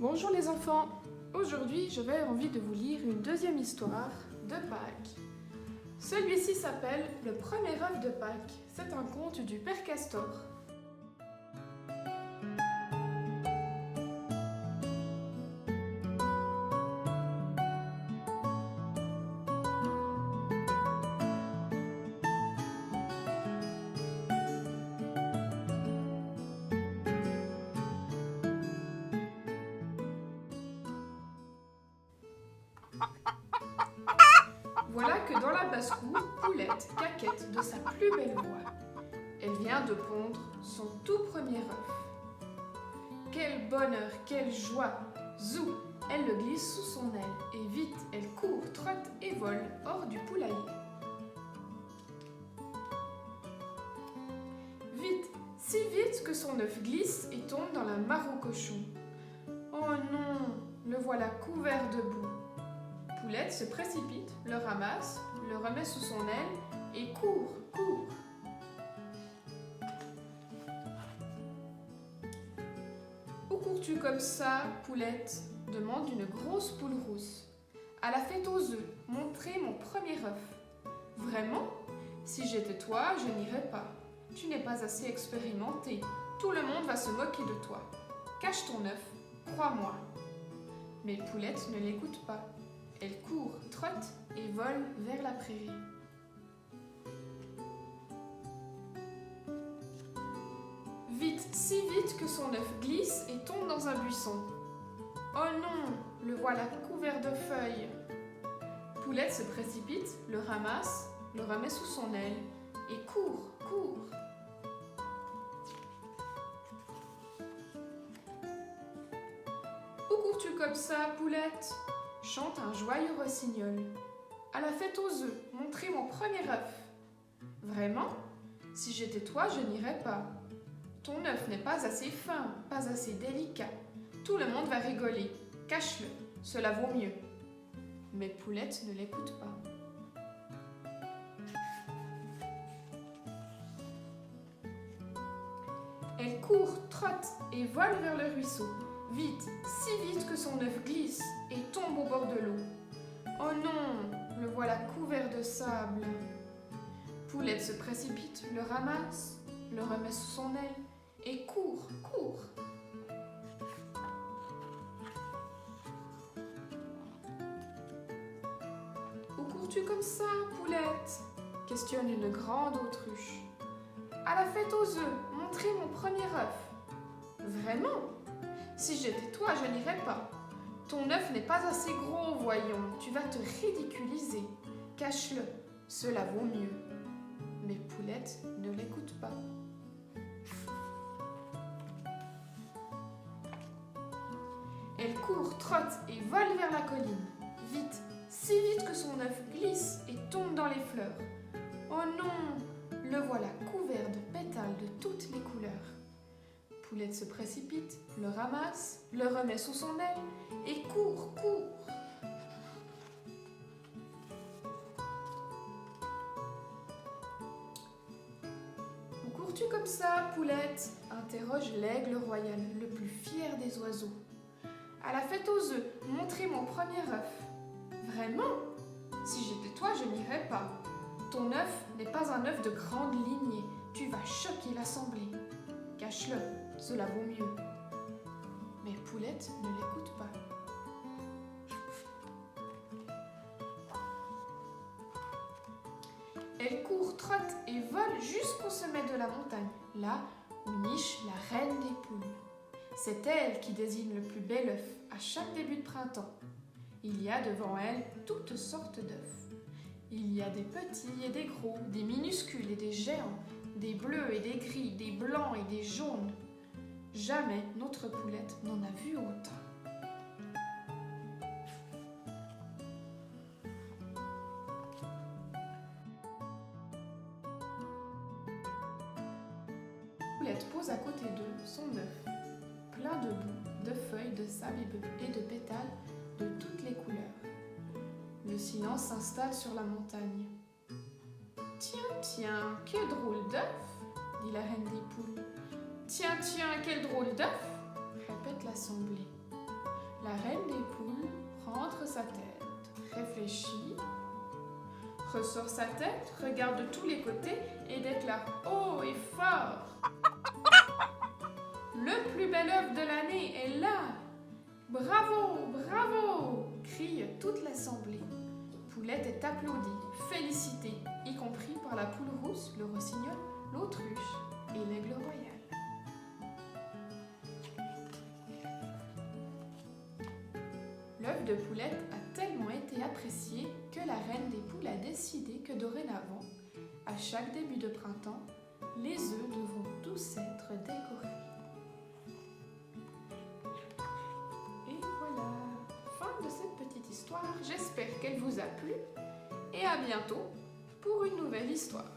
Bonjour les enfants, aujourd'hui j'avais envie de vous lire une deuxième histoire de Pâques. Celui-ci s'appelle Le premier œuf de Pâques. C'est un conte du Père Castor. Voilà que dans la basse-cour, Poulette caquette de sa plus belle voix. Elle vient de pondre son tout premier œuf. Quel bonheur, quelle joie! Zou! Elle le glisse sous son aile et vite elle court, trotte et vole hors du poulailler. Vite, si vite que son œuf glisse et tombe dans la mare au cochon. Oh non, le voilà couvert de boue. Poulette se précipite, le ramasse, le remet sous son aile et court, court. Où cours-tu comme ça, Poulette ? Demande une grosse poule rousse. À la fête aux œufs, montrer mon premier œuf. Vraiment ? Si j'étais toi, je n'irais pas. Tu n'es pas assez expérimenté. Tout le monde va se moquer de toi. Cache ton œuf, crois-moi. Mais Poulette ne l'écoute pas. Elle court, trotte et vole vers la prairie. Vite, si vite que son œuf glisse et tombe dans un buisson. Oh non, le voilà couvert de feuilles. Poulette se précipite, le ramasse, le remet sous son aile et court, court. Où cours-tu comme ça, Poulette ? Chante un joyeux rossignol. À la fête aux œufs, montrer mon premier œuf. Vraiment ? Si j'étais toi, je n'irais pas. Ton œuf n'est pas assez fin, pas assez délicat. Tout le monde va rigoler. Cache-le, cela vaut mieux. Mais Poulette ne l'écoute pas. Elle court, trotte et vole vers le ruisseau. Vite, si vite que son œuf glisse et tombe au bord de l'eau. Oh non, le voilà couvert de sable. Poulette se précipite, le ramasse, le remet sous son aile et court, court. Où cours-tu comme ça, Poulette ? Questionne une grande autruche. À la fête aux œufs, montrer mon premier œuf. Vraiment ? Si j'étais toi, je n'irais pas. Ton œuf n'est pas assez gros, voyons. Tu vas te ridiculiser. Cache-le, cela vaut mieux. Mais Poulette ne l'écoute pas. Elle court, trotte et vole vers la colline. Vite, si vite que son œuf glisse et tombe dans les fleurs. Oh non, le voilà couvert de pétales de toutes les couleurs. Poulette se précipite, le ramasse, le remet sous son aile et court, court. Où cours-tu comme ça, Poulette ? Interroge l'aigle royal, le plus fier des oiseaux. À la fête aux œufs, montrer mon premier œuf. Vraiment ? Si j'étais toi, je n'irais pas. Ton œuf n'est pas un œuf de grande lignée. Tu vas choquer l'assemblée. Cache-le, cela vaut mieux. Mais Poulette ne l'écoute pas. Elle court, trotte et vole jusqu'au sommet de la montagne, là où niche la reine des poules. C'est elle qui désigne le plus bel œuf à chaque début de printemps. Il y a devant elle toutes sortes d'œufs. Il y a des petits et des gros, des minuscules et des géants, des bleus et des gris, des blancs et des jaunes. Jamais notre Poulette n'en a vu autant. Poulette pose à côté d'eux son œuf, plein de boue, de feuilles, de sable et de pétales de toutes les couleurs. Le silence s'installe sur la montagne. Tiens, tiens, quel drôle d'œuf, dit la reine des poules. Tiens, tiens, quel drôle d'œuf, répète l'assemblée. La reine des poules rentre sa tête, réfléchit, ressort sa tête, regarde de tous les côtés et déclare haut et fort: le plus bel œuf de l'année est là! Bravo, bravo! Crie toute l'assemblée. Poulette est applaudie, félicitée, y compris par la poule rousse, le rossignol, l'autruche et l'aigle royal. L'œuf de Poulette a tellement été apprécié que la reine des poules a décidé que dorénavant, à chaque début de printemps, les œufs devront tous être décorés. Et voilà, fin de cette petite histoire. J'espère qu'elle vous a plu et à bientôt pour une nouvelle histoire.